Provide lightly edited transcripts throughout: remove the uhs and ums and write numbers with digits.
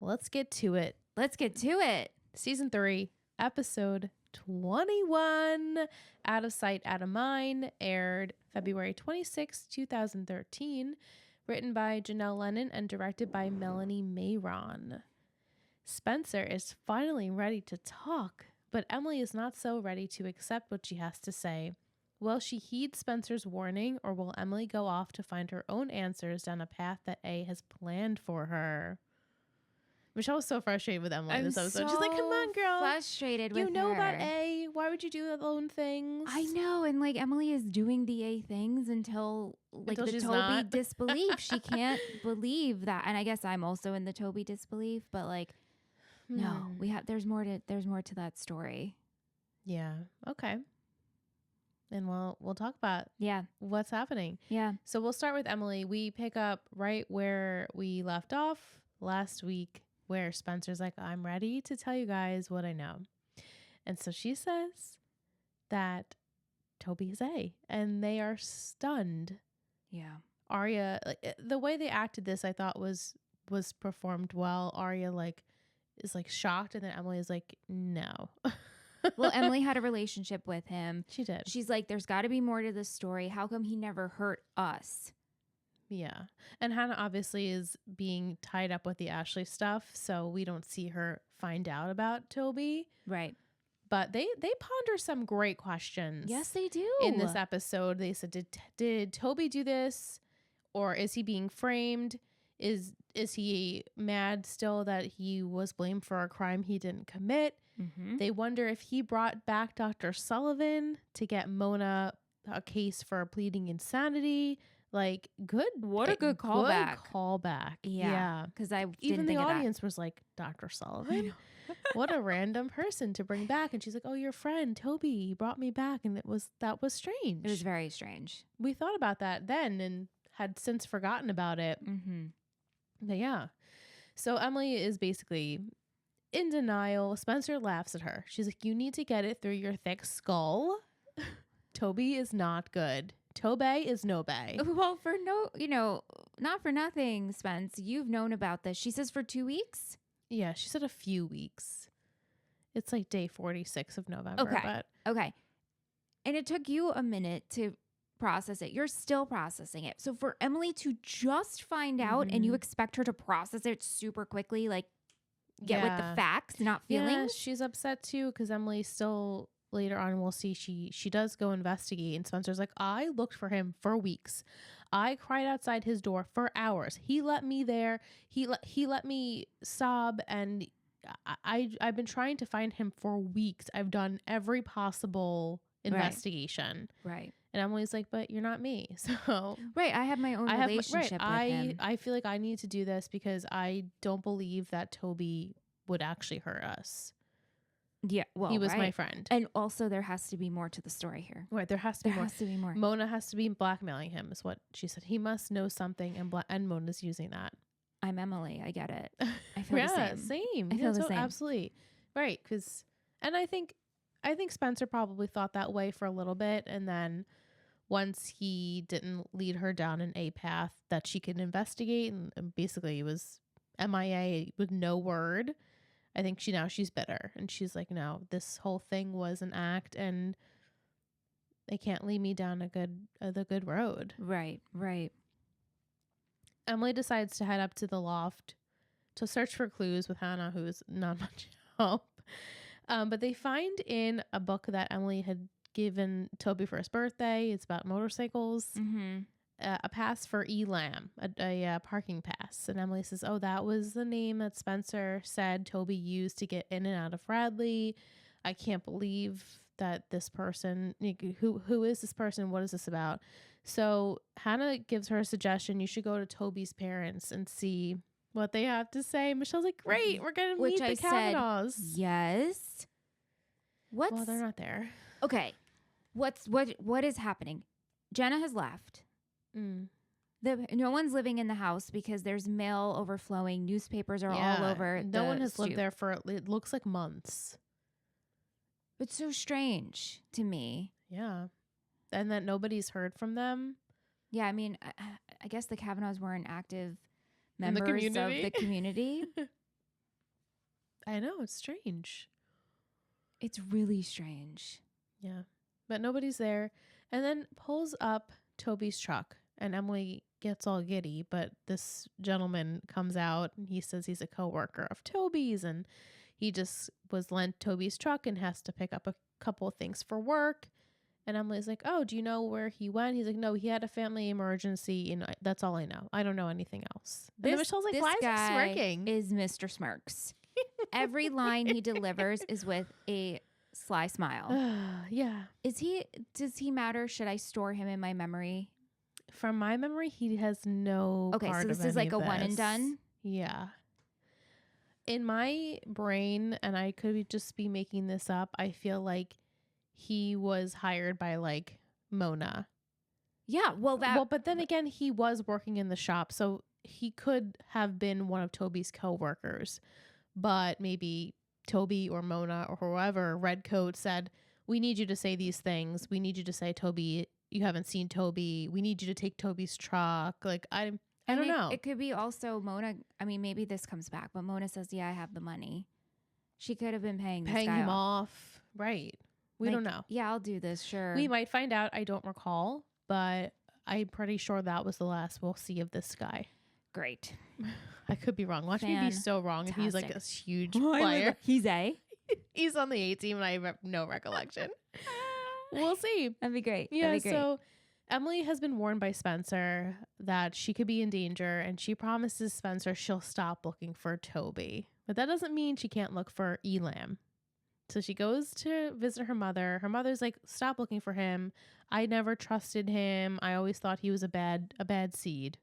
let's get to it. Season 3, episode 21, Out of Sight, Out of Mind, aired February 26, 2013, written by Janelle Lennon and directed by Melanie Mayron. Spencer is finally ready to talk, but Emily is not so ready to accept what she has to say. Will she heed Spencer's warning, or will Emily go off to find her own answers down a path that A has planned for her? Michelle was so frustrated with Emily in this episode. She's like, come on, girl. Frustrated with her. You know about A. Why would you do alone things? I know. And like Emily is doing the A things until the Toby not. disbelief. She can't believe that. And I guess I'm also in the Toby disbelief, but like, no, there's more to that story. Yeah. Okay. And we'll talk about what's happening. Yeah. So we'll start with Emily. We pick up right where we left off last week, where Spencer's like, I'm ready to tell you guys what I know. And so she says that Toby is A, and they are stunned. Yeah. Aria, like, the way they acted this, I thought was performed well. Aria is shocked, and then Emily is like, no. Well, Emily had a relationship with him. She did. She's like, there's got to be more to this story. How come he never hurt us? Yeah. And Hanna obviously is being tied up with the Ashley stuff, so we don't see her find out about Toby. Right. But they ponder some great questions. Yes, they do. In this episode, they said, did Toby do this, or is he being framed? Is he mad still that he was blamed for a crime he didn't commit? Mm-hmm. They wonder if he brought back Dr. Sullivan to get Mona a case for pleading insanity. Like, good. What a good callback. Good callback. Yeah. Because I didn't even think the of audience was like, Dr. Sullivan? What a random person to bring back. And she's like, oh, your friend Toby, he brought me back. And that was strange. It was very strange. We thought about that then and had since forgotten about it. Mm-hmm. But yeah. So Emily is basically in denial. Spencer laughs at her. She's like, you need to get it through your thick skull. Toby is not good. Toby is no bay. Well, not for nothing, Spence. You've known about this. She says for 2 weeks. Yeah, she said a few weeks. It's like day 46 of November. Okay. And it took you a minute to process it. You're still processing it. So for Emily to just find out and you expect her to process it super quickly, like get with the facts, not feelings. Yeah, she's upset too because Emily still... Later on, we'll see she does go investigate, and Spencer's like, I looked for him for weeks. I cried outside his door for hours. He let me there. He let me sob, and I've been trying to find him for weeks. I've done every possible investigation. Right. And Emily's like, but you're not me. So right, I have my own relationship with him. I feel like I need to do this because I don't believe that Toby would actually hurt us. Yeah, well, he was my friend. And also there has to be more to the story here. Right, there has to be more. Mona has to be blackmailing him is what she said. He must know something, and Mona's using that. I'm Emily. I get it. I feel the same. I feel the same. Absolutely. Right, and I think Spencer probably thought that way for a little bit, and then once he didn't lead her down an A path that she could investigate, and basically it was MIA with no word. I think she's bitter, and she's like, no, this whole thing was an act, and they can't lead me down the good road. Right. Emily decides to head up to the loft to search for clues with Hanna, who's not much help. But they find in a book that Emily had given Toby for his birthday. It's about motorcycles. Mm-hmm. A pass for Elam, a parking pass. And Emily says, oh, that was the name that Spencer said Toby used to get in and out of Radley. I can't believe that this person, who is this person? What is this about? So Hanna gives her a suggestion. You should go to Toby's parents and see what they have to say. Michelle's like, great, we're going to meet the Kavanaughs. Yes. Well, they're not there. Okay. What is happening? Jenna has left. No one's living in the house because there's mail overflowing. Newspapers are all over. No one has lived there for, it looks like months. It's so strange to me. Yeah. And that nobody's heard from them. Yeah, I mean, I guess the Kavanaughs weren't active members of the community. I know, it's strange. It's really strange. Yeah. But nobody's there. And then pulls up Toby's truck, and Emily gets all giddy, but this gentleman comes out and he says he's a coworker of Toby's, and he just was lent Toby's truck and has to pick up a couple of things for work. And Emily's like, oh, do you know where he went? He's like, no, he had a family emergency, and that's all I know. I don't know anything else. And then Michelle's like, why is he smirking? Is Mr. Smirks. Every line he delivers is with a sly smile. Yeah. Does he matter? Should I store him in my memory? From my memory, he has no Okay, part so this of is like any a of one and this. done? Yeah. In my brain, and I could just be making this up, I feel like he was hired by like Mona. Yeah, but then again, he was working in the shop, so he could have been one of Toby's co-workers. But maybe Toby or Mona or whoever, Redcoat, said, we need you to say these things. We need you to say, Toby, you haven't seen Toby. We need you to take Toby's truck. Like, I don't know. It could be also Mona. I mean, maybe this comes back, but Mona says, yeah, I have the money. She could have been paying him off. Right. We don't know. Yeah, I'll do this. Sure. We might find out. I don't recall, but I'm pretty sure that was the last we'll see of this guy. Great. I could be wrong. Watch me be so wrong. If he's like a huge player. He's He's on the A team and I have no recollection. We'll see. That'd be great. Yeah, That'd be great. So Emily has been warned by Spencer that she could be in danger, and she promises Spencer she'll stop looking for Toby. But that doesn't mean she can't look for Elam. So she goes to visit her mother. Her mother's like, stop looking for him. I never trusted him. I always thought he was a bad seed.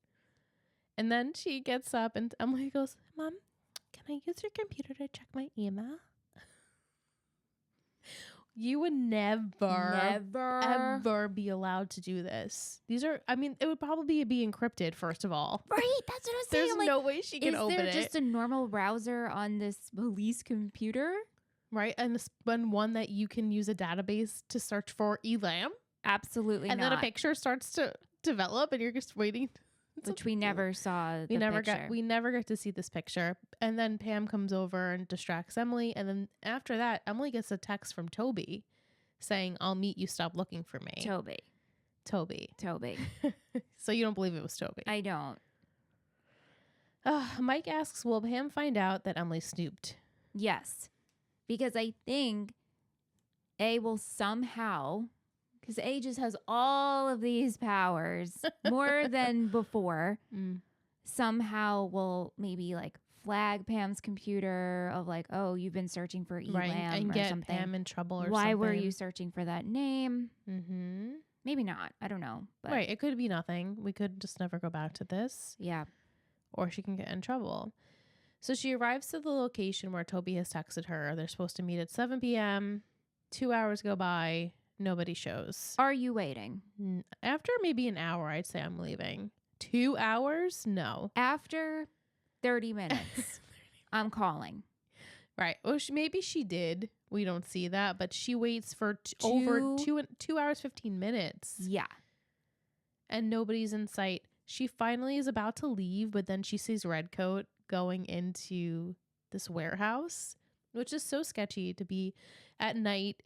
And then she gets up and Emily goes, Mom, can I use your computer to check my email? You would never ever be allowed to do this. It would probably be encrypted, first of all. Right, that's what I was saying. There's no way she can open it. Is there just a normal browser on this police computer? Right, and one that you can use a database to search for Elam? Absolutely not. And then a picture starts to develop and you're just waiting. Which we never saw we never got to see this picture. And then Pam comes over and distracts Emily. And then after that, Emily gets a text from Toby saying, I'll meet you, stop looking for me. Toby. So you don't believe it was Toby? I don't. Mike asks, will Pam find out that Emily snooped? Yes. Because I think A will somehow... Because A just has all of these powers more than before. Somehow will maybe like flag Pam's computer of like, oh, you've been searching for Elam and or get something. Pam in trouble or Why something. were you searching for that name? Mm-hmm. Maybe not. I don't know. But right. It could be nothing. We could just never go back to this. Yeah. Or she can get in trouble. So she arrives to the location where Toby has texted her. They're supposed to meet at 7 p.m. 2 hours go by. Nobody shows. Are you waiting? After maybe an hour, I'd say I'm leaving. 2 hours? No. After 30 minutes, I'm calling. Right. Well, maybe she did. We don't see that, but she waits for over 2 hours, 15 minutes. Yeah. And nobody's in sight. She finally is about to leave, but then she sees Redcoat going into this warehouse, which is so sketchy to be at night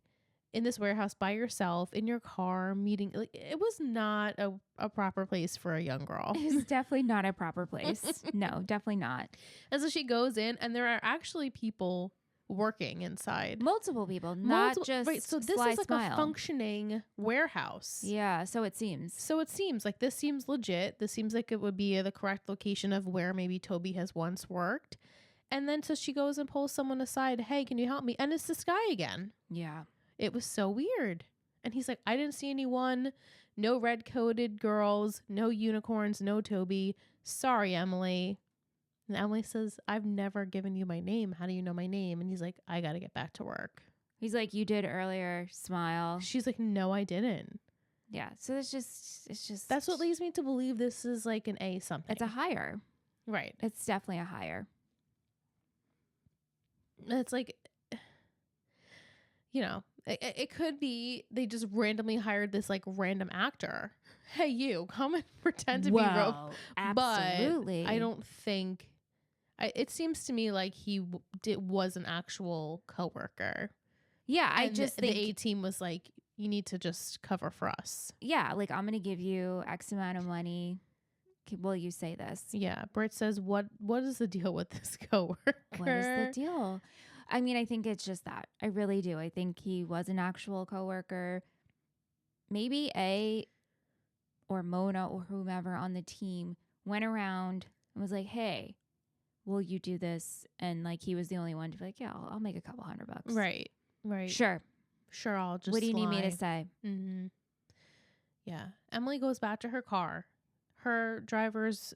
in this warehouse by yourself in your car meeting. Like, it was not a proper place for a young girl. It's definitely not a proper place. No, definitely not. And so she goes in and there are actually people working inside. Multiple people, not just right. So this is like a functioning warehouse. Yeah, so it seems. So it seems like this seems legit. This seems like it would be the correct location of where maybe Toby has once worked. And then so she goes and pulls someone aside. Hey, can you help me? And it's this guy again. Yeah. It was so weird. And he's like, I didn't see anyone. No red-coated girls. No unicorns. No Toby. Sorry, Emily. And Emily says, I've never given you my name. How do you know my name? And he's like, I got to get back to work. He's like, you did earlier. Smile. She's like, no, I didn't. Yeah. So it's just. That's what leads me to believe this is like an A something. It's a hire. Right. It's definitely a hire. It's like, you know, it could be they just randomly hired this like random actor. Hey, you come and pretend to be Rope. Absolutely. But I don't think It seems to me like he was an actual coworker. Yeah, I And just think the A team was like, you need to just cover for us. yeah, like I'm gonna give you X amount of money. Will you say this? Yeah, Britt says, what is the deal with this coworker? What is the deal? I mean, I think it's just that. I really do. I think he was an actual coworker. Maybe A or Mona or whomever on the team went around and was like, hey, will you do this? And like he was the only one to be like, yeah, I'll make a couple $100. Right. Sure. I'll just What do you need me to slide. say? Mm-hmm. Yeah. Emily goes back to her car. Her driver's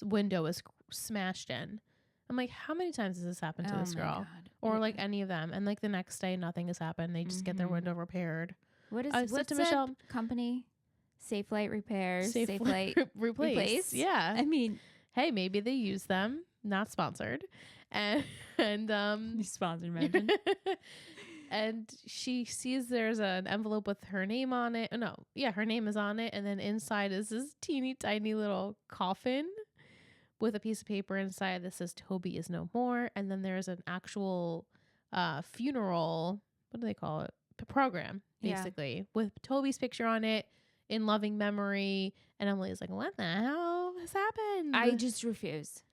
window is smashed in. I'm like, how many times has this happened to this girl? God. Or like any of them? And like the next day, nothing has happened. They just get their window repaired. What's to the Michelle, company? Safe Light Repairs. Safe Light Replace. Yeah. I mean, hey, maybe they use them. Not sponsored. And sponsored mention. And she sees there's an envelope with her name on it. No, yeah, her name is on it. And then inside is this teeny tiny little coffin with a piece of paper inside that says Toby is no more. And then there's an actual funeral, what do they call it? Program, basically, with Toby's picture on it in loving memory. And Emily's like, what the hell has happened? I just refuse.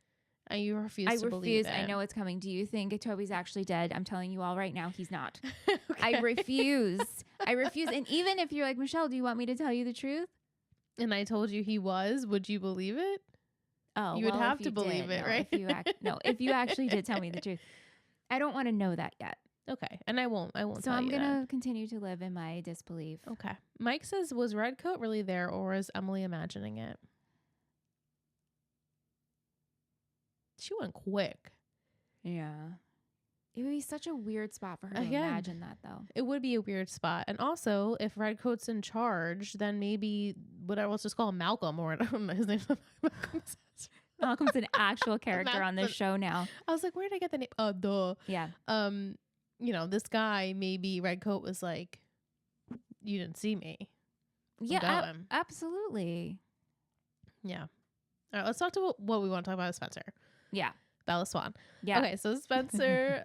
You refuse to believe it. I know it's coming. Do you think Toby's actually dead? I'm telling you all right now, he's not. Okay. I refuse. And even if you're like, Michelle, do you want me to tell you the truth? And I told you he was, would you believe it? Oh, you would have to believe it, right? If you actually did tell me the truth. I don't want to know that yet. Okay. And I won't So tell I'm you going to continue to live in my disbelief. Okay. Mike says, was Redcoat really there or is Emily imagining it? She went quick. Yeah. It would be such a weird spot for her to imagine that, though. It would be a weird spot. And also, if Redcoat's in charge, then maybe whatever, let's just call him Malcolm or his name's Malcolm. Malcolm's an actual character on this show now. I was like, where did I get the name? Oh, duh. Yeah. You know, this guy, maybe Redcoat was like, you didn't see me. Yeah, absolutely. Yeah. All right, let's talk to what we want to talk about with Spencer. Yeah. Bella Swan. Yeah. Okay, so Spencer,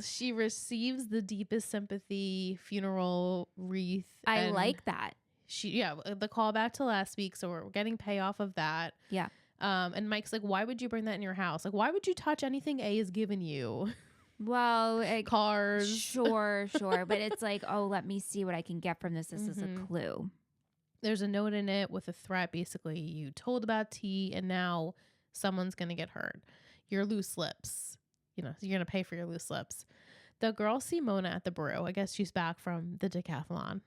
she receives the deepest sympathy funeral wreath. I like that. The callback to last week, so we're getting payoff of that. Yeah. And Mike's like, why would you bring that in your house? Like, why would you touch anything A has given you? Well, cars. Sure. But it's like, oh, let me see what I can get from this. This is a clue. There's a note in it with a threat. Basically, you told about tea and now someone's going to get hurt. Your loose lips. You know, you're going to pay for your loose lips. The girls see Mona at the brew. I guess she's back from the decathlon.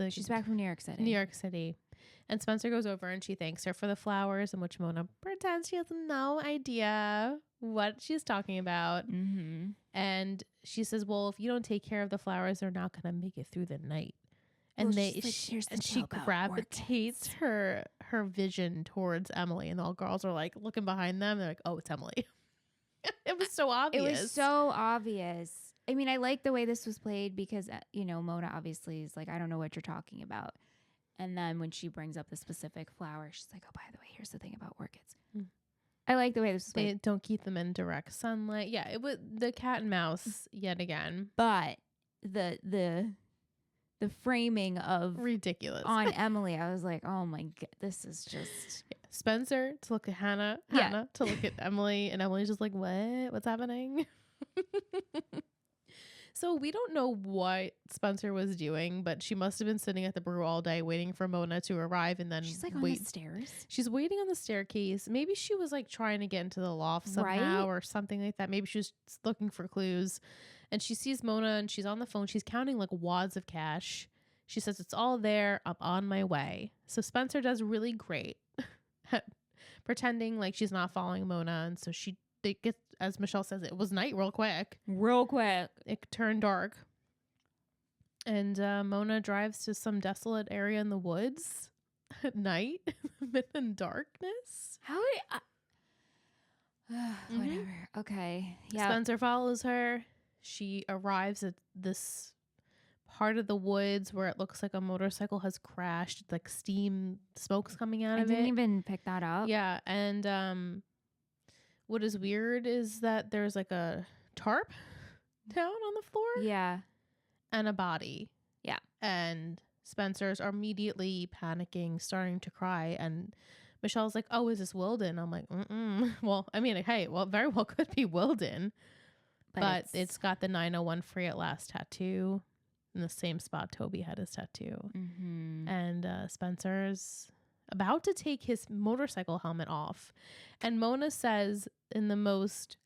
She's back from New York City. New York City. And Spencer goes over and she thanks her for the flowers, in which Mona pretends she has no idea what she's talking about. Mm-hmm. And she says, well, if you don't take care of the flowers, they're not going to make it through the night. And she gravitates her vision towards Emily, and all girls are like looking behind them. They're like, oh, it's Emily. It was so obvious. It was so obvious. I mean, I like the way this was played because, Mona obviously is like, I don't know what you're talking about. And then when she brings up the specific flower, she's like, oh, by the way, here's the thing about orchids. I like the way this was played. They don't keep them in direct sunlight. Yeah, it was the cat and mouse yet again. But the framing of ridiculous on Emily, I was like, oh my god, this is just Spencer to look at Hanna to look at Emily, and Emily's just like, what's happening? So we don't know what Spencer was doing, but she must have been sitting at the brew all day waiting for Mona to arrive, and then she's like on the stairs. She's waiting on the staircase. Maybe she was like trying to get into the loft somehow or something like that. Maybe she was looking for clues, and she sees Mona and she's on the phone. She's counting like wads of cash. She says, it's all there. I'm on my way. So Spencer does really great at pretending like she's not following Mona, and so it gets, as Michelle says, it was night real quick. It turned dark. And Mona drives to some desolate area in the woods at night in darkness. Whatever. Okay. Yeah. Spencer follows her. She arrives at this part of the woods where it looks like a motorcycle has crashed. Like steam, smoke's coming out of it. I didn't even pick that up. Yeah. And what is weird is that there's like a tarp down on the floor Yeah. and a body. Yeah. And Spencer's are immediately panicking, starting to cry. And Michelle's like, oh, is this Wilden? I'm like, well, I mean, hey, well, very well could be Wilden. But it's got the 901 free at last tattoo in the same spot Toby had his tattoo. Mm-hmm. And Spencer's about to take his motorcycle helmet off. And Mona says in the most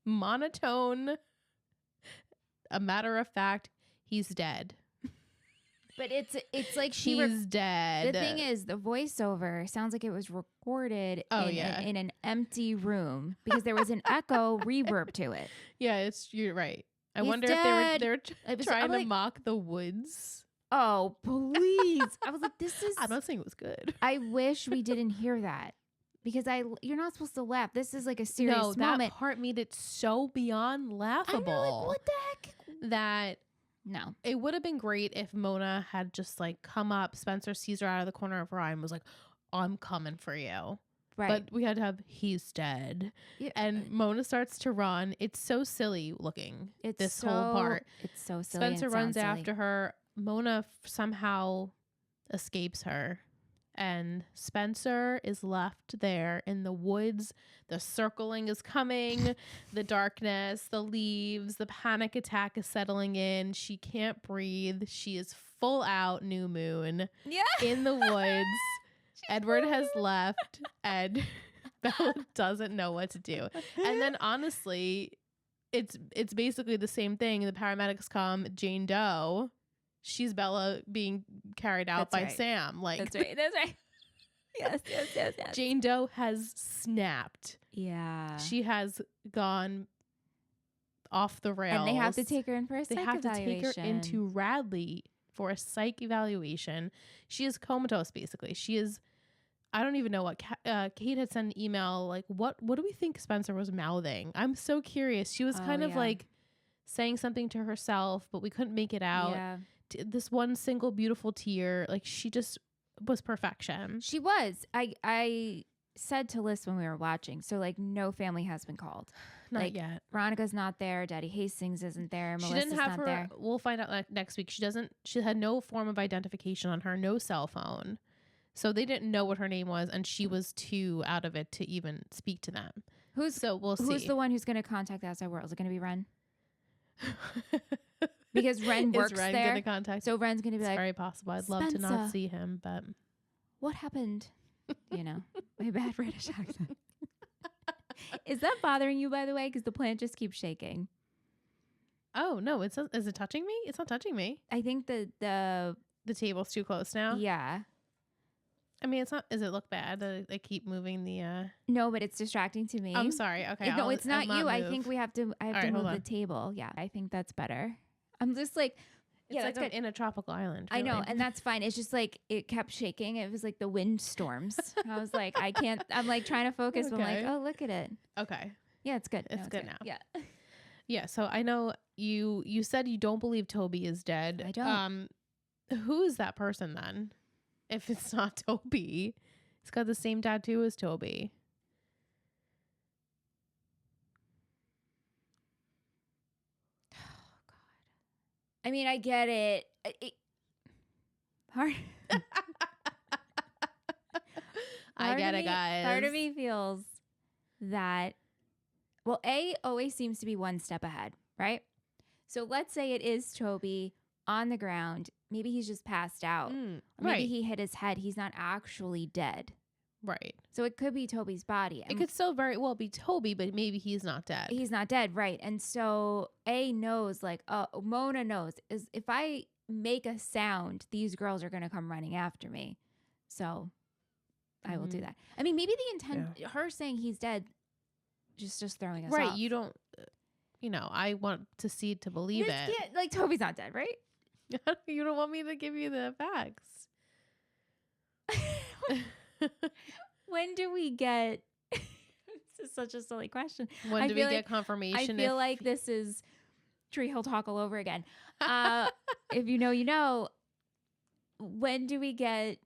monotone, a matter of fact, he's dead. But it's like he's dead. The thing is, the voiceover sounds like it was recorded in an empty room because there was an echo reverb to it. Yeah, you're right. I He's wonder dead. if they were trying to mock the woods. Oh, please. I was like, this is... I'm not saying it was good. I wish we didn't hear that because you're not supposed to laugh. This is like a serious moment. That part made it so beyond laughable. I'm like, what the heck? That... No. It would have been great if Mona had just like come up, Spencer sees her out of the corner of her eye and was like, I'm coming for you. Right. But we had to have, he's dead. Yeah. And Mona starts to run. It's so silly looking. Whole part. It's so silly. Spencer runs after her. Mona somehow escapes her. And Spencer is left there in the woods. The circling is coming, the darkness, the leaves, the panic attack is settling in. She can't breathe. She is full out new moon in the woods. Edward has left and Bella doesn't know what to do. And then honestly, it's basically the same thing. The paramedics come, Jane Doe. She's Bella being carried out by Sam. Like That's right. Yes. Jane Doe has snapped. Yeah. She has gone off the rails. And they have to take her in for a psych evaluation. They have to take her into Radley for a psych evaluation. She is comatose, basically. She is, I don't even know what, Kate had sent an email, like, what do we think Spencer was mouthing? I'm so curious. She was kind of like saying something to herself, but we couldn't make it out. Yeah. This one single beautiful tear, like she just was perfection. She was. I said to Liss when we were watching, so like no family has been called. Not yet. Veronica's not there. Daddy Hastings isn't there. Melissa's not there. We'll find out next week. She had no form of identification on her, no cell phone. So they didn't know what her name was, and she was too out of it to even speak to them. We'll see. Who's the one who's going to contact the outside world? Is it going to be Ren? Because Ren works Is Ren there. Gonna contact so Ren's going to be it's like, very possible. I'd love to not see him, but what happened? You know, my bad British accent. Is that bothering you, by the way? Because the plant just keeps shaking. Oh no! Is it touching me? It's not touching me. I think the table's too close now. Yeah. I mean, it's not. Does it look bad that I keep moving the? No, but it's distracting to me. I'm sorry. Okay. No, it's not you. I think I have to move the table. Yeah, I think that's better. I'm just like, it's like I'm in a tropical island. Really. I know, and that's fine. It's just like it kept shaking. It was like the wind storms. I was like, I can't. I'm like trying to focus. Okay. But I'm like, oh, look at it. Okay. Yeah, it's good. It's good now. Yeah. Yeah. So I know you said you don't believe Toby is dead. I don't. Who is that person then? If it's not Toby, he's got the same tattoo as Toby. Oh God. I mean, I get it. Hard. I get it, guys. Part of me feels that, well, A always seems to be one step ahead, right? So let's say it is Toby on the ground. Maybe he's just passed out. Maybe he hit his head. He's not actually dead. Right. So it could be Toby's body. It could still very well be Toby, but maybe he's not dead. He's not dead, right. And so A knows, like, Mona knows, is if I make a sound, these girls are going to come running after me. So I will do that. I mean, maybe the intent, her saying he's dead, just throwing us off. Right. You don't, I want to believe it. Yeah, like Toby's not dead, right? You don't want me to give you the facts. When do we get this is such a silly question. When do we get confirmation? I feel like this is Tree Hill talk all over again. If you know, you know. When do we get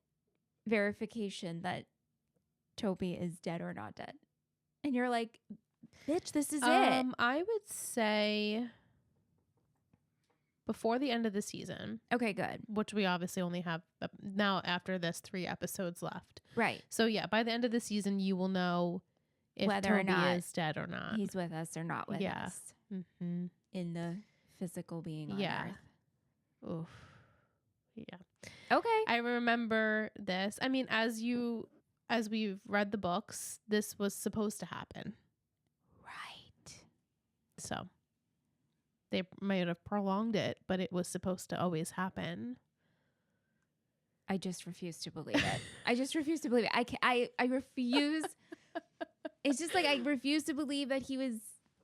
verification that Toby is dead or not dead? And you're like, bitch, this is it. I would say before the end of the season. Okay, good. Which we obviously only have now after this 3 episodes left. Right. So yeah, by the end of the season, you will know if whether Toby or not is dead or not. He's with us or not with us. Mm-hmm. In the physical being on Earth. Oof. Yeah. Okay. I remember this. I mean, as we've read the books, this was supposed to happen. Right. So they might have prolonged it, but it was supposed to always happen. I just refuse to believe it. I just refuse to believe it. I refuse. It's just like I refuse to believe that he was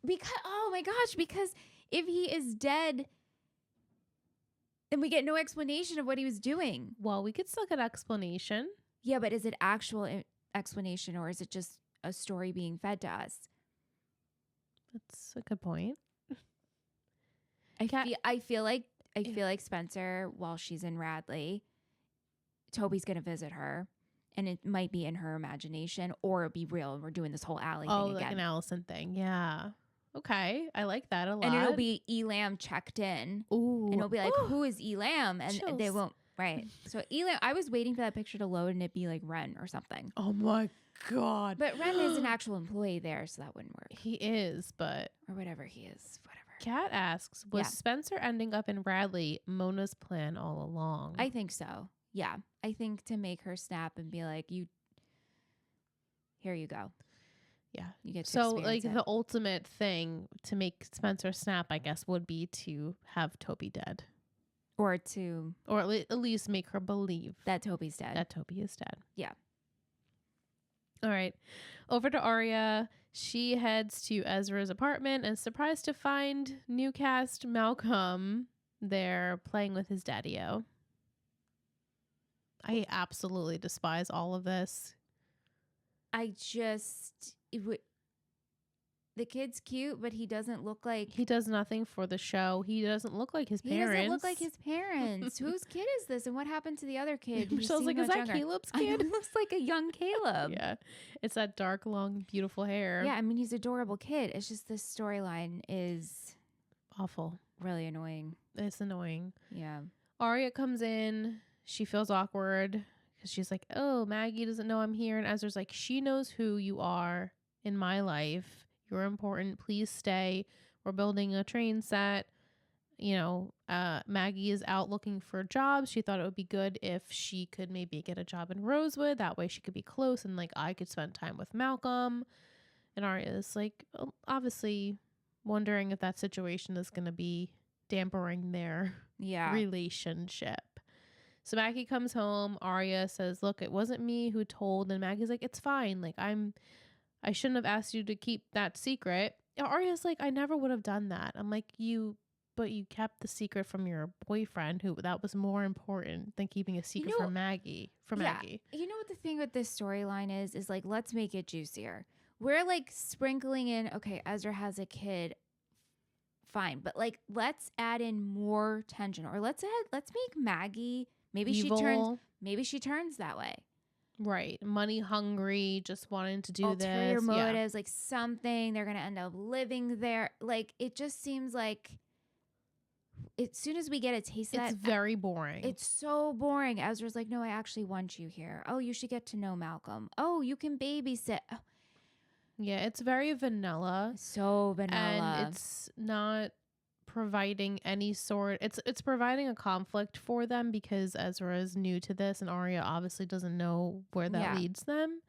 because oh my gosh, because if he is dead, then we get no explanation of what he was doing. Well, we could still get explanation. Yeah, but is it actual explanation or is it just a story being fed to us? That's a good point. I feel like Spencer, while she's in Radley, Toby's gonna visit her, and it might be in her imagination or it'll be real, and we're doing this whole Allie thing like again. An Allison thing, yeah. Okay, I like that a lot. And it'll be Elam checked in. Ooh, and it'll be like, who is Elam? And Chills. they won't. Right. So Elam, I was waiting for that picture to load and it'd be like Ren or something. Oh my God. But Ren is an actual employee there, so that wouldn't work. He is, but or whatever he is, whatever. Kat asks, was Spencer ending up in Radley Mona's plan all along? I think so. Yeah. I think to make her snap and be like, here you go. Yeah. You get to so like it. the ultimate thing to make Spencer snap, I guess, would be to have Toby dead. Or at least make her believe that Toby's dead. That Toby is dead. Yeah. All right. Over to Aria. She heads to Ezra's apartment and is surprised to find new cast Malcolm there playing with his daddy-o. I absolutely despise all of this. The kid's cute, but he doesn't look like... He does nothing for the show. He doesn't look like his parents. He doesn't look like his parents. Whose kid is this? And what happened to the other kid? Michelle's like, is that Caleb's kid? It looks like a young Caleb. Yeah. It's that dark, long, beautiful hair. Yeah, I mean, he's an adorable kid. It's just this storyline is... awful. Really annoying. It's annoying. Yeah. Aria comes in. She feels awkward because she's like, oh, Maggie doesn't know I'm here. And Ezra's like, she knows who you are in my life. You're important. Please stay. We're building a train set. Maggie is out looking for jobs. She thought it would be good if she could maybe get a job in Rosewood. That way she could be close and like I could spend time with Malcolm. And Aria is like obviously wondering if that situation is going to be dampering their relationship. So Maggie comes home. Aria says, look, it wasn't me who told. And Maggie's like, it's fine. Like I shouldn't have asked you to keep that secret. Aria's like, I never would have done that. I'm like, but you kept the secret from your boyfriend, that was more important than keeping a secret from Maggie. Maggie. You know what the thing with this storyline is like, let's make it juicier. We're like sprinkling in, okay, Ezra has a kid. Fine. But like, let's add in more tension, or let's make Maggie, maybe evil. she turns that way. Right. Money hungry, just wanting to do ulterior this. motives, like something, they're going to end up living there. Like, it just seems like as soon as we get a taste of that. It's very boring. It's so boring. Ezra's like, no, I actually want you here. Oh, you should get to know Malcolm. Oh, you can babysit. Oh. Yeah, it's very vanilla. So vanilla. And it's not providing any sort, it's providing a conflict for them because Ezra is new to this and Aria obviously doesn't know where that leads them.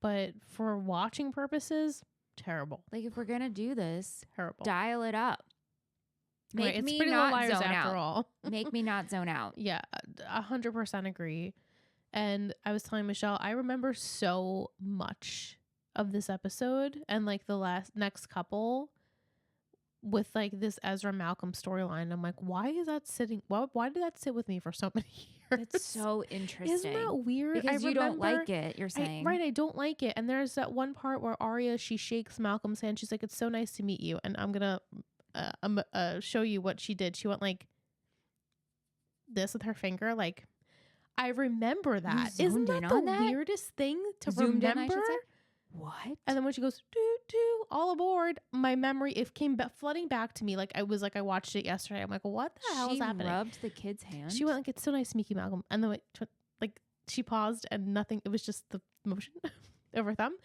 But for watching purposes, terrible. Like, if we're gonna do this, terrible. Dial it up. Make me not zone out. All. Make me not zone out. Yeah, 100% agree. And I was telling Michelle, I remember so much of this episode and like the next couple with like this Ezra Malcolm storyline. I'm like, why is that sitting? Why did that sit with me for so many years? That's so interesting. Isn't that weird? Because you don't like it, you're saying. I don't like it. And there's that one part where Aria, she shakes Malcolm's hand. She's like, it's so nice to meet you. And I'm going to show you what she did. She went like this with her finger. Like, I remember that. Isn't that the weirdest thing to remember? What? And then when she goes, doo, doo, all aboard, my memory, it came flooding back to me. Like, I was like, I watched it yesterday. I'm like, what the hell is happening? She rubbed the kid's hand? She went like, it's so nice to meet you, Malcolm. And then like she paused and nothing. It was just the motion of her thumb.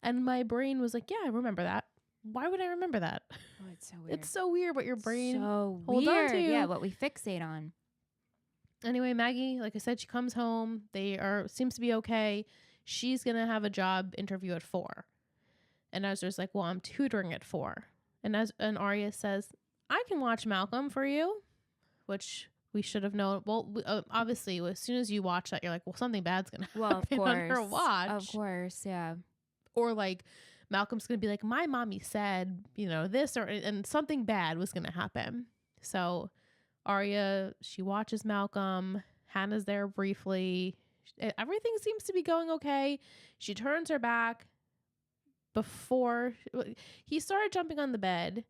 And my brain was like, yeah, I remember that. Why would I remember that? Oh, it's so weird. It's so weird what your brain so holds weird. on to. Yeah, what we fixate on. Anyway, Maggie, like I said, she comes home. Seems to be okay. She's going to have a job interview at 4. And Ezra's like, well, I'm tutoring at 4. And Aria says, I can watch Malcolm for you, which we should have known. Well, obviously, as soon as you watch that, you're like, well, something bad's going to happen on her watch. Of course, yeah. Or like, Malcolm's going to be like, my mommy said, this, and something bad was going to happen. So Aria, she watches Malcolm. Hannah's there briefly. Everything seems to be going okay. She turns her back before he started jumping on the bed,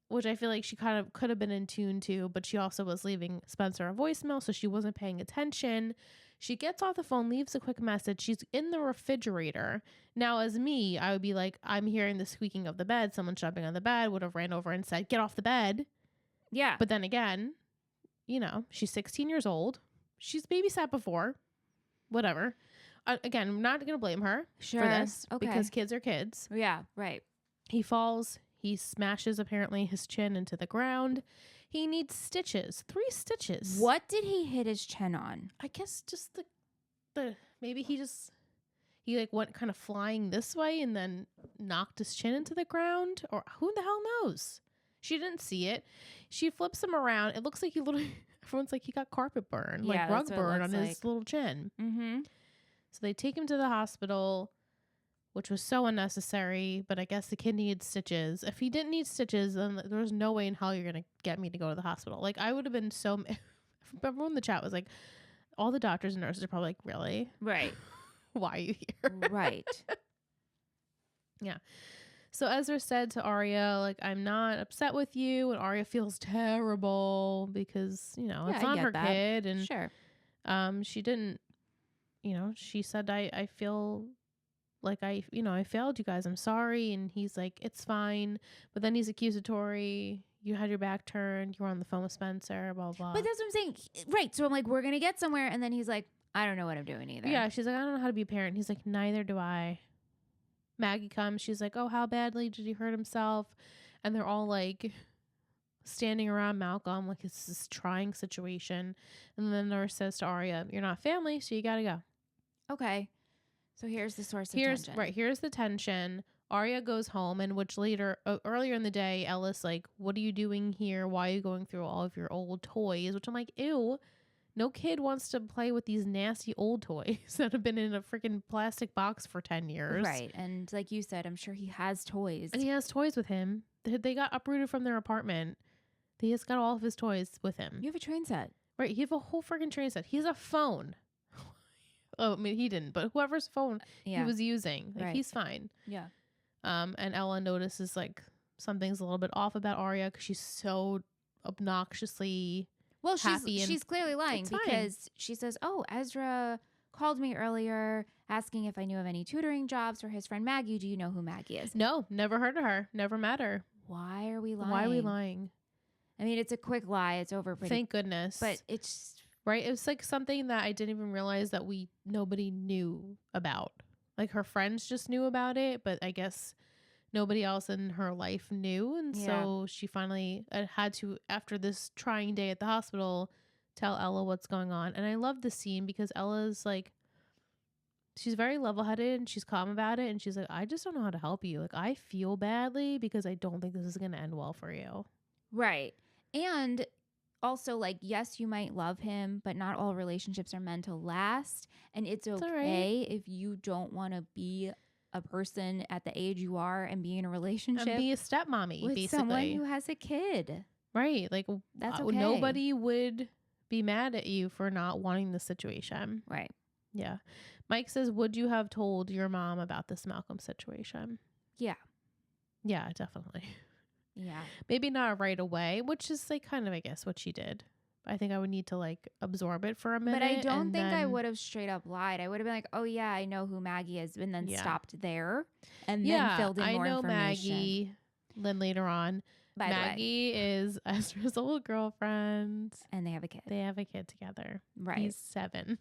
which I feel like she kind of could have been in tune to, but she also was leaving Spencer a voicemail, so she wasn't paying attention. She gets off the phone, leaves a quick message. She's in the refrigerator. Now, as me, I would be like, I'm hearing the squeaking of the bed. Someone jumping on the bed, would have ran over and said, get off the bed. Yeah. But then again, she's 16 years old. She's babysat before. Whatever. Again, I'm not going to blame her for this because kids are kids. Yeah, right. He falls. He smashes, apparently, his chin into the ground. He needs stitches. 3 stitches. What did he hit his chin on? I guess just the maybe he like went kind of flying this way and then knocked his chin into the ground, or who the hell knows? She didn't see it. She flips him around. It looks like everyone's like he got carpet burn, like rug burn on his little chin. Mm-hmm. So they take him to the hospital, which was so unnecessary, but I guess the kid needed stitches. If he didn't need stitches, then there was no way in hell you're going to get me to go to the hospital. Like, I would have been so... Everyone in the chat was like, all the doctors and nurses are probably like, really? Right. Why are you here? Right. Yeah. So Ezra said to Aria, like, I'm not upset with you. And Aria feels terrible because, it's not her kid. And sure. She didn't, she said, I feel... like I failed you guys. I'm sorry. And he's like, it's fine. But then he's accusatory. You had your back turned. You were on the phone with Spencer, blah, blah. But that's what I'm saying. Right. So I'm like, we're going to get somewhere. And then he's like, I don't know what I'm doing either. Yeah. She's like, I don't know how to be a parent. He's like, neither do I. Maggie comes. She's like, oh, how badly did he hurt himself? And they're all like standing around Malcolm. Like, it's this trying situation. And then the nurse says to Aria, you're not family, so you got to go. Okay. So here's the source of tension. Right. Here's the tension. Aria goes home, and which earlier in the day, Ellis like, what are you doing here? Why are you going through all of your old toys? Which I'm like, ew. No kid wants to play with these nasty old toys that have been in a freaking plastic box for 10 years. Right. And like you said, I'm sure he has toys. And he has toys with him. They got uprooted from their apartment. He has got all of his toys with him. You have a train set. Right. He have a whole freaking train set. He has a phone. Oh, I mean, he didn't, but whoever's phone he was using, like, he's fine. Yeah. And Ella notices like something's a little bit off about Aria because she's so obnoxiously happy. She's clearly lying because she says, "Oh, Ezra called me earlier asking if I knew of any tutoring jobs for his friend Maggie. Do you know who Maggie is?" No, never heard of her. Never met her. Why are we lying? Why are we lying? I mean, it's a quick lie. It's over pretty. Thank goodness. But it's right. It was like something that I didn't even realize that nobody knew about. Like her friends just knew about it, but I guess nobody else in her life knew. And so she finally had to, after this trying day at the hospital, tell Ella what's going on. And I love this scene because Ella's like, she's very level-headed and she's calm about it. And she's like, I just don't know how to help you. Like, I feel badly because I don't think this is going to end well for you. Right. And also, like, yes, you might love him, but not all relationships are meant to last. And it's okay if you don't want to be a person at the age you are and be in a relationship. And be a stepmommy, with basically. Someone who has a kid. Right. Like, that's okay. Nobody would be mad at you for not wanting the situation. Right. Yeah. Mike says, would you have told your mom about this Malcolm situation? Yeah. Yeah, definitely. Yeah. Maybe not right away, which is like kind of, I guess, what she did. I think I would need to like absorb it for a minute. But I don't think I then- would have straight up lied. I would have been like, oh yeah, I know who Maggie is, and then Yeah. stopped there and Yeah, then filled in I more know information. Maggie. Then later on, By the way. Maggie is Ezra's old girlfriend. And they have a kid. They have a kid together. Right. He's 7.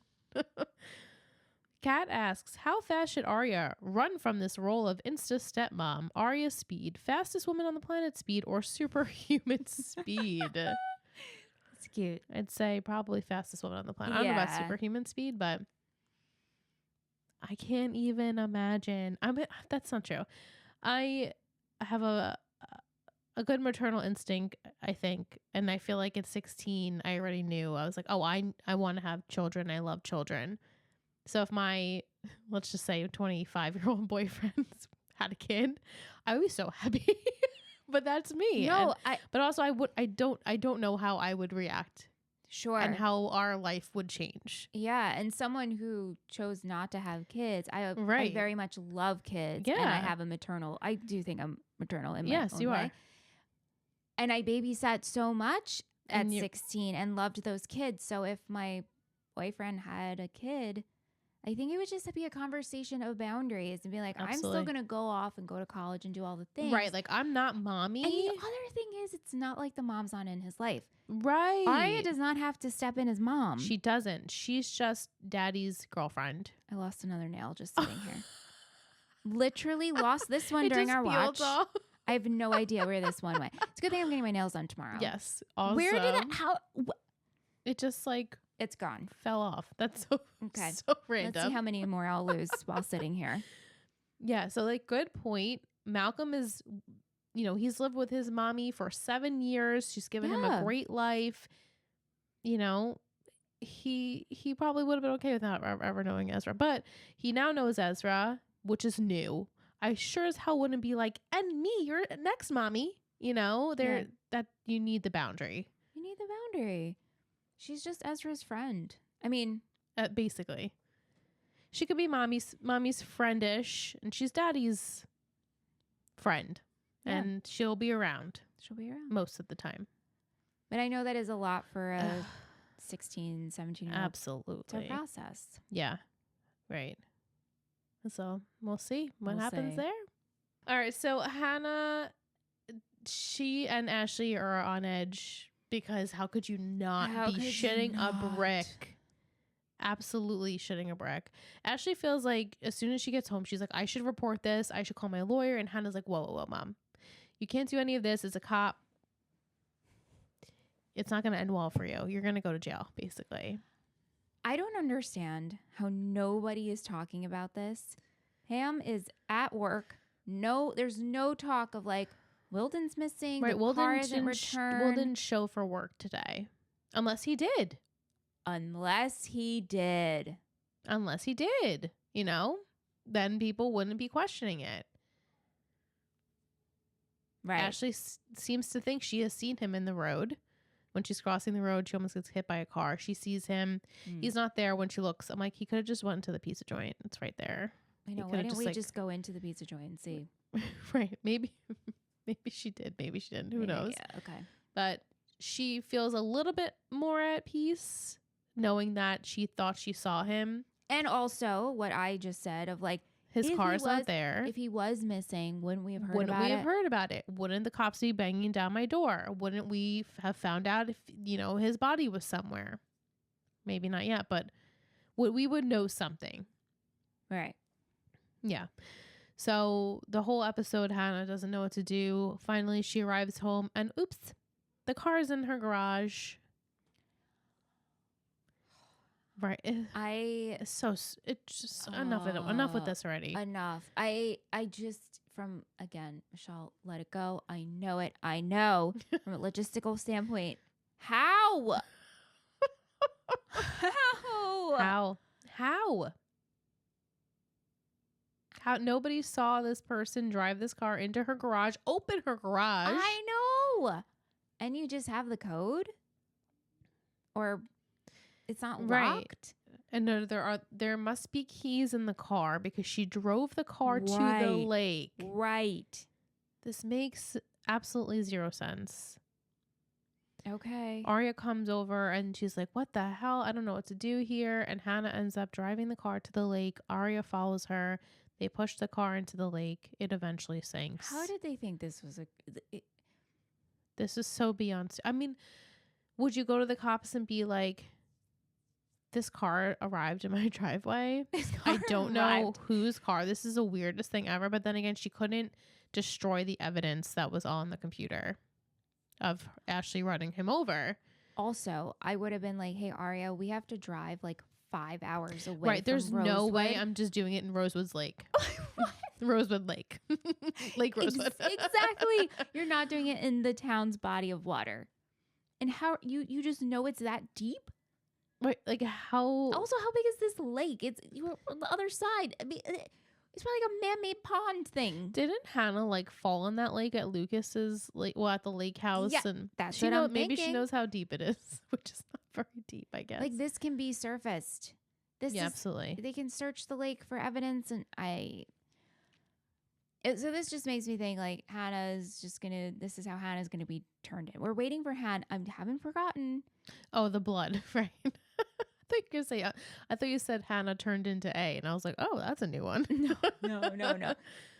Kat asks, how fast should Aria run from this role of Insta stepmom? Aria's speed, fastest woman on the planet speed, or superhuman speed? It's cute. I'd say probably fastest woman on the planet. I don't know about Yeah. superhuman speed, but I can't even imagine. That's not true. I have a good maternal instinct, I think, and I feel like at 16 I already knew. I was like, oh, I want to have children. I love children. So if my, let's just say 25-year-old boyfriend had a kid, I would be so happy. But that's me. No, But also I don't know how I would react sure. and how our life would change. Yeah, and someone who chose not to have kids, I Right. very much love kids. And I Yeah. have a maternal. I do think I'm maternal in my Yes, own you way. are. And I babysat so much at And you- 16 and loved those kids. So if my boyfriend had a kid, I think it would just be a conversation of boundaries and be like, I'm Absolutely. still going to go off and go to college and do all the things. Right, like I'm not mommy. And the other thing is, it's not like the mom's not in his life. Right. Aria does not have to step in as mom. She doesn't. She's just daddy's girlfriend. I lost another nail just sitting here. Literally lost this one It during just our peeled watch. off. I have no idea where this one went. It's a good thing I'm getting my nails done tomorrow. Yes. Awesome. Where did it? How? It just like It's gone. fell off. That's so Okay. so random. Let's see how many more I'll lose while sitting here. Yeah, so like good point. Malcolm is, he's lived with his mommy for 7 years. She's given him a Yeah. great life. He probably would have been okay without ever knowing Ezra, but he now knows Ezra, which is new. I sure as hell wouldn't be like, and me, you're next, mommy. That you need the boundary, You need the boundary. She's just Ezra's friend. I mean, basically. She could be mommy's friendish, and she's daddy's friend, Yeah. and she'll be around she'll be around. most of the time. But I know that is a lot for a 16, 17-year-old to Absolutely. process. Yeah. Right. So we'll see what We'll happens see. there. All right. So Hanna, she and Ashley are on edge because how could you not How be could you shitting a not? brick? Absolutely shitting a brick. Ashley feels like as soon as she gets home, she's like, I should report this. I should call my lawyer. And Hannah's like, whoa, mom. You can't do any of this as a cop. It's not going to end well for you. You're going to go to jail, basically. I don't understand how nobody is talking about this. Ham is at work. No, there's no talk of like Wilden's missing. Right. The car isn't Will returned. didn't show for work today. Unless he did. Unless he did. Then people wouldn't be questioning it. Right. Ashley seems to think she has seen him in the road. When she's crossing the road, she almost gets hit by a car. She sees him. Mm. He's not there when she looks. I'm like, he could have just went to the pizza joint. It's right there. I he know. could've Why didn't just, we like- just go into the pizza joint and see? Right. Maybe she did. Maybe she didn't. Who Maybe, knows? Yeah, okay. But she feels a little bit more at peace knowing that she thought she saw him. And also what I just said of like, His If he car's not was- there. if he was missing, wouldn't we have heard Wouldn't about we it? have heard about it? Wouldn't the cops be banging down my door? Wouldn't we have found out if, his body was somewhere? Maybe not yet, but we would know something. Right. Yeah. So the whole episode, Hanna doesn't know what to do. Finally, she arrives home and oops, the car's in her garage. Right. It's just enough with this already. Enough. I just from again, Michelle, let it go. I know it. I know from a logistical standpoint. How? How? How nobody saw this person drive this car into her garage, open her garage. I know. And you just have the code? Or it's not Right. locked? And no, there must be keys in the car because she drove the car to the Right. lake. Right. This makes absolutely zero sense. Okay. Aria comes over and she's like, what the hell? I don't know what to do here. And Hanna ends up driving the car to the lake. Aria follows her. They push the car into the lake. It eventually sinks. How did they think this was This is so beyond. I mean, would you go to the cops and be like, this car arrived in my driveway? I don't know whose car. This is the weirdest thing ever. But then again, she couldn't destroy the evidence that was on the computer of Ashley running him over. Also, I would have been like, hey, Aria, we have to drive like 5 hours away. Right. There's from no Rosewood. way I'm just doing it in Rosewood's Lake. Rosewood Lake. Lake Rosewood. Exactly. You're not doing it in the town's body of water. And how you just know it's that deep? Right. Like how. Also, how big is this lake? It's you're on the other side. I mean, it's probably like a man-made pond thing. Didn't Hanna like fall in that lake at Lucas's lake? Well, at the lake house, Yeah, and that's she what I'm maybe she thinking. knows how deep it is, which is not very deep, I guess. Like this can be surfaced. This yeah, is, absolutely. they can search the lake for evidence, and so this just makes me think like this is how Hannah's gonna be turned in. We're waiting for Hannah. I haven't forgotten. Oh, the blood, right? I thought you said Hanna turned into A, and I was like, oh, that's a new one. No.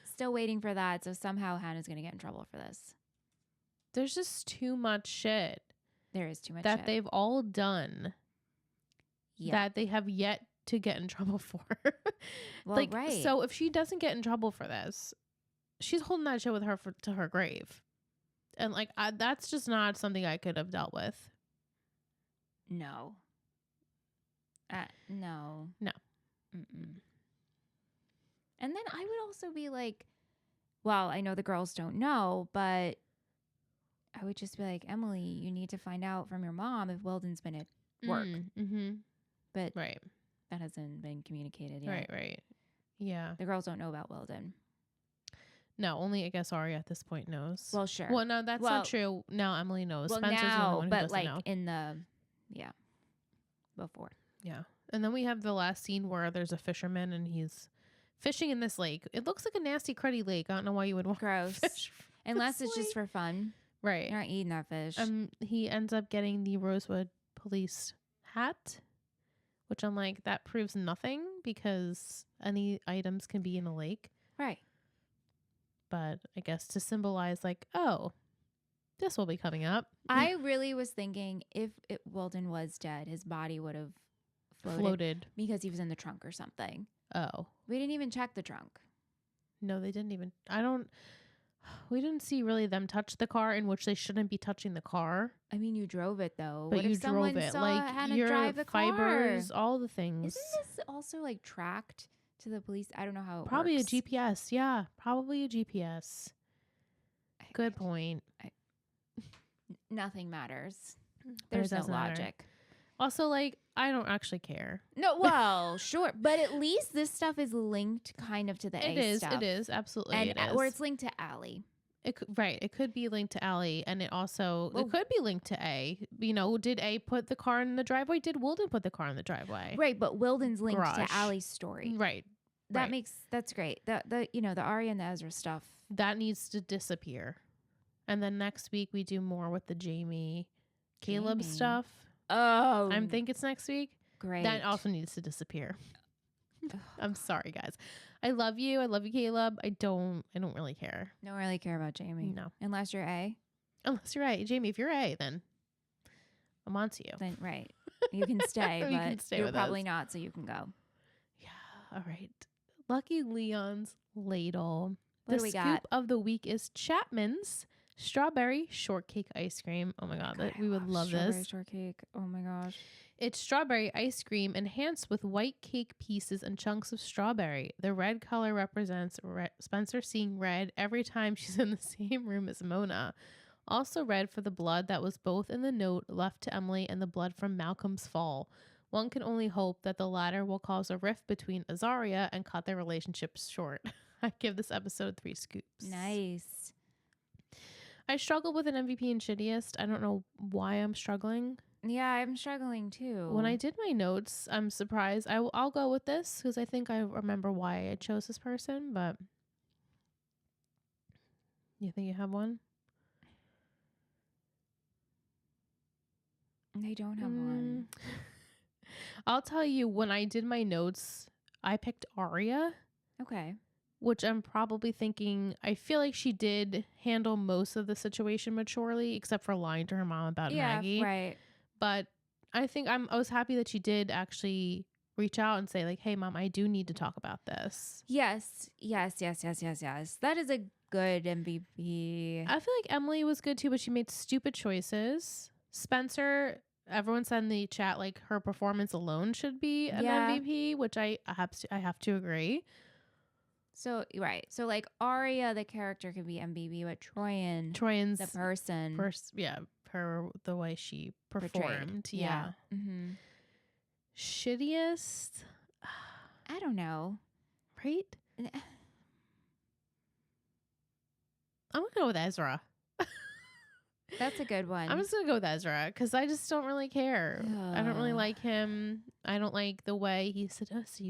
Still waiting for that. So somehow Hannah's gonna get in trouble for this. There's just too much shit There is too much that shit. they've all done that they have yet to get in trouble for. Well, like, right. so if she doesn't get in trouble for this, she's holding that shit with her to her grave. And like, that's just not something I could have dealt with. No. No. Mm-mm. And then I would also be like, well, I know the girls don't know, but I would just be like, Emily, you need to find out from your mom if Wilden's been at work. Mm-hmm. But Right. that hasn't been communicated yet. Right. Yeah. The girls don't know about Wilden. No, only I guess Aria at this point knows. Well, sure. Well, no, that's not true. Now Emily knows. Well, Spencer's the only now, one who but doesn't like know. in the, before. Yeah. And then we have the last scene where there's a fisherman and he's fishing in this lake. It looks like a nasty, cruddy lake. I don't know why you would want Gross. to fish. Unless it's just for fun. Right. You're not eating that fish. He ends up getting the Rosewood police hat, which I'm like, that proves nothing because any items can be in a lake. Right. But I guess to symbolize like, oh, this will be coming up. I really was thinking if Wilden was dead, his body would have floated because he was in the trunk or something. Oh. We didn't even check the trunk. No, they didn't even. We didn't see really them touch the car, in which they shouldn't be touching the car. I mean, you drove it though. But what you if someone drove it. saw Like Hanna your drive the fibers, car? all the things. Isn't this also like tracked to the police? I don't know how it Probably works. a GPS. Yeah, probably a GPS. Good point. Nothing matters. But There's it no doesn't matter. logic. Also, like, I don't actually care. No, well, sure, but at least this stuff is linked kind of to the A stuff. It is absolutely. And it is. or it's linked to Allie. It could be linked to Allie, and it could be linked to A. You know, did A put the car in the driveway? Did Wilden put the car in the driveway? Right, but Wilden's linked Garage. to Allie's story. Right. That's great. The Aria and the Ezra stuff. That needs to disappear. And then next week we do more with the Jamie Caleb stuff. Oh, I think it's next week. great. That also needs to disappear. I'm sorry, guys. I love you. I love you, Caleb. I don't really care. Don't really care about Jamie. No. Unless you're A. Unless you're A. Jamie, if you're A, then I'm on to you. Then right. You can stay, You but can stay you're with probably us. not, so you can go. Yeah. All right. Lucky Leon's ladle. What The do we scoop got? of the week is Chapman's strawberry shortcake ice cream. Oh my God. We would love strawberry this. shortcake. Oh my gosh. It's strawberry ice cream enhanced with white cake pieces and chunks of strawberry. The red color represents Spencer seeing red every time she's in the same room as Mona. Also red for the blood that was both in the note left to Emily and the blood from Malcolm's fall. One can only hope that the latter will cause a rift between Azaria and cut their relationship short. I give this episode 3 scoops. Nice. I struggle with an MVP and shittiest. I don't know why I'm struggling. Yeah, I'm struggling too. When I did my notes, I'm surprised. I'll go with this because I think I remember why I chose this person, but you think you have one? They don't have one. I'll tell you, when I did my notes, I picked Aria, Okay. which I'm probably thinking, I feel like she did handle most of the situation maturely, except for lying to her mom about Maggie. Right. But I think I was happy that she did actually reach out and say, like, hey, Mom, I do need to talk about this. Yes. That is a good MVP. I feel like Emily was good too, but she made stupid choices. Spencer, everyone said in the chat, like, her performance alone should be an MVP, which I have to agree. So, right. So, like, Aria, the character, could be MVP, but Troyan's the person. The way she performed. Portrayed. Yeah. Mm-hmm. Shittiest? I don't know. Right? I'm going to go with Ezra. That's a good one. I'm just going to go with Ezra because I just don't really care. I don't really like him. I don't like the way he said, oh, so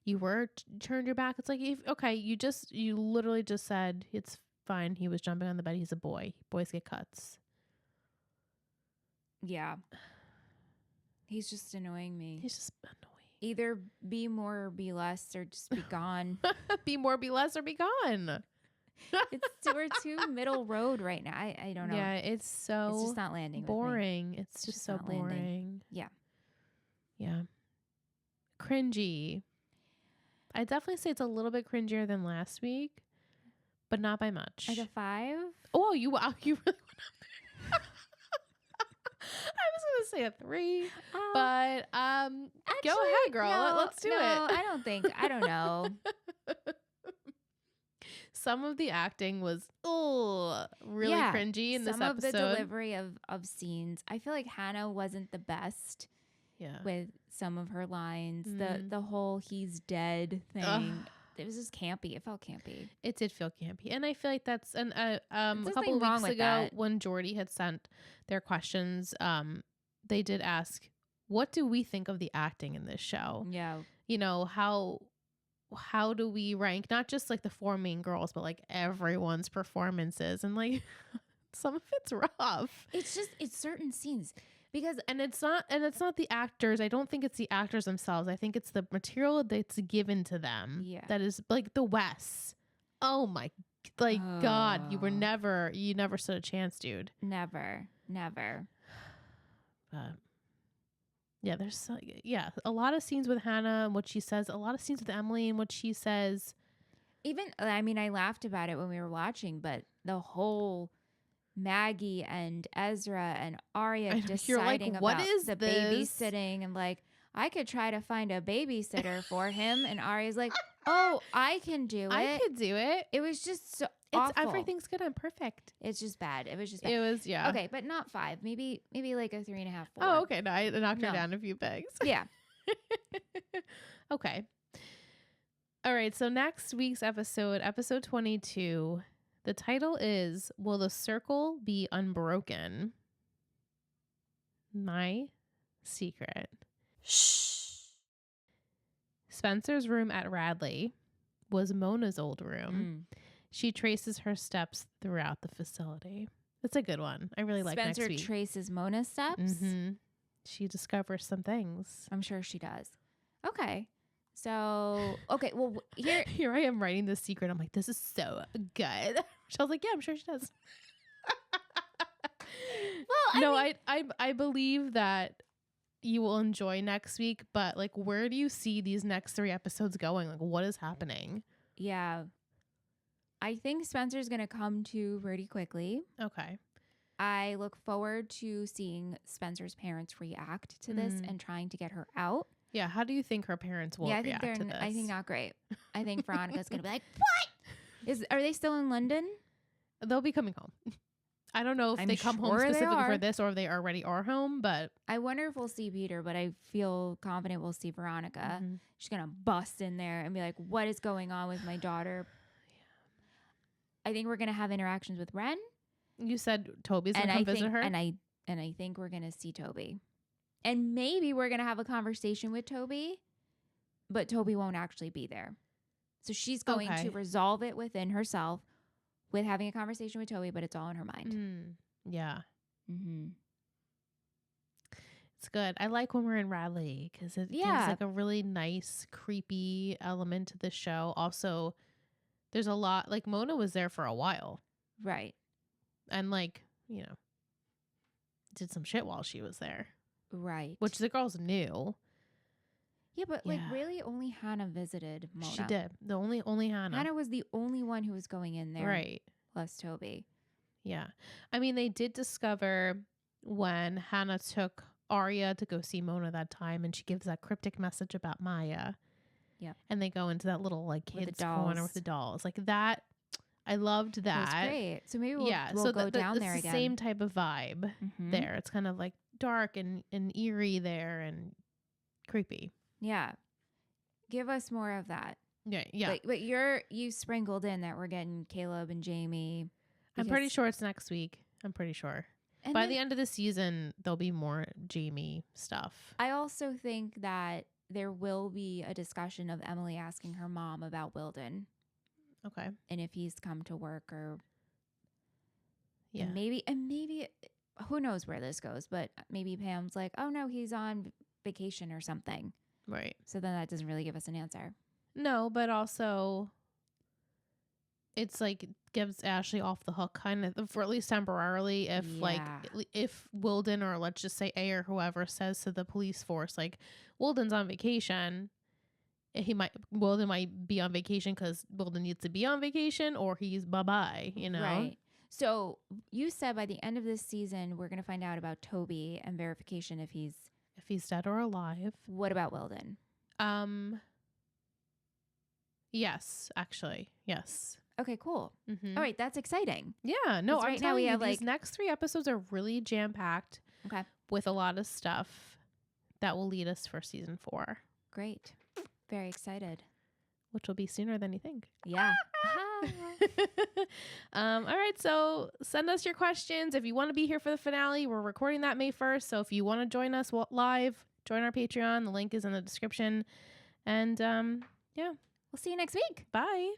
you were turned your back. It's like, you literally just said it's fine. He was jumping on the bed. He's a boy. Boys get cuts. Yeah. He's just annoying me. He's just annoying. Either be more or be less, or just be gone. Be more, be less, or be gone. We're too middle road right now. I don't know. Yeah, it's just not landing. Boring. With me. It's just so boring. Landing. Yeah. Cringy. I definitely say it's a little bit cringier than last week, but not by much. Like a 5? Oh, you really went up there. I was gonna say a 3, but actually, go ahead, girl. Let's do it. I don't know. Some of the acting was really cringy in this episode. Some of the delivery of scenes. I feel like Hanna wasn't the best. Yeah. With some of her lines, the whole he's dead thing. It was just campy. It felt campy. It did feel campy. And I feel like that's a couple of weeks ago when Jordy had sent their questions, they did ask, what do we think of the acting in this show? Yeah. You know, how do we rank not just like the 4 main girls, but like everyone's performances? And like some of it's rough. It's certain scenes. Because it's not the actors. I don't think it's the actors themselves. I think it's the material that's given to them. Yeah. That is like the Wes. Oh my, God, you never stood a chance, dude. Never. But yeah, there's a lot of scenes with Hanna and what she says. A lot of scenes with Emily and what she says. Even, I mean, I laughed about it when we were watching, but the whole Maggie and Ezra and Aria deciding about the babysitting, and like, I could try to find a babysitter for him, and Aria's like, oh, I can do it. I could do it. It was just so awful. Everything's good. I'm perfect. It's just bad. It was just bad. It was, yeah. Okay, but not 5. Maybe like a 3.5, 4. Oh, okay. No, I knocked her down a few pegs. Yeah. Okay. All right. So next week's episode 22. The title is, Will the Circle Be Unbroken? My Secret. Shh. Spencer's room at Radley was Mona's old room. She traces her steps throughout the facility. That's a good one. I really like next week. Spencer traces Mona's steps? Mm-hmm. She discovers some things. I'm sure she does. Okay. So, okay, well, here I am writing The Secret. I'm like, this is so good. I was like, yeah, I'm sure she does. Well, I believe that you will enjoy next week, but like, where do you see these next 3 episodes going? Like, what is happening? Yeah. I think Spencer's going to come to pretty quickly. Okay. I look forward to seeing Spencer's parents react to this and trying to get her out. Yeah, how do you think her parents will react to this? I think not great. I think Veronica's going to be like, what? Are they still in London? They'll be coming home. I don't know if they come home specifically for this or if they already are home, but I wonder if we'll see Peter, but I feel confident we'll see Veronica. Mm-hmm. She's going to bust in there and be like, what is going on with my daughter? Yeah. I think we're going to have interactions with Ren. You said Toby's going to come visit her? And I think we're going to see Toby. And maybe we're going to have a conversation with Toby, but Toby won't actually be there. So she's going to resolve it within herself with having a conversation with Toby, but it's all in her mind. Yeah. Mm-hmm. It's good. I like when we're in Radley because it gives like a really nice, creepy element to the show. Also, there's a lot, like Mona was there for a while. Right. And like, you know, did some shit while she was there. Right. Which the girls knew. Yeah, but like really only Hanna visited Mona. She did. The only Hanna. Hanna was the only one who was going in there. Right. Plus Toby. Yeah. I mean, they did discover when Hanna took Aria to go see Mona that time, and she gives that cryptic message about Maya. Yeah. And they go into that little like kids with corner with the dolls. Like that. I loved that. That's great. So maybe we'll go down there again. It's the same type of vibe there. It's kind of like dark and eerie there and creepy. Yeah. Give us more of that. Yeah. Yeah. But you sprinkled in that we're getting Caleb and Jamie. I'm pretty sure it's next week. I'm pretty sure. By the end of the season, there'll be more Jamie stuff. I also think that there will be a discussion of Emily asking her mom about Wilden. Okay. And if he's come to work or... Yeah. And maybe, who knows where this goes, but maybe Pam's like, oh no, he's on vacation or something. Right. So then that doesn't really give us an answer. No, but also it's like gives Ashley off the hook kind of for at least temporarily if Wilden or let's just say A or whoever says to the police force like Wilden's on vacation, Wilden might be on vacation because Wilden needs to be on vacation or he's bye-bye, you know? Right. So you said by the end of this season we're going to find out about Toby and verification if he's dead or alive. What about Wilden? Yes, actually. Yes. Okay, cool. Mm-hmm. All right, that's exciting. Yeah, no, right now we have these next 3 episodes are really jam-packed. Okay. With a lot of stuff that will lead us for season 4. Great. Very excited. Which will be sooner than you think. Yeah. All right, so send us your questions. If you want to be here for the finale, we're recording that May 1st. So if you want to join us live, join our Patreon. The link is in the description. And yeah. We'll see you next week. Bye.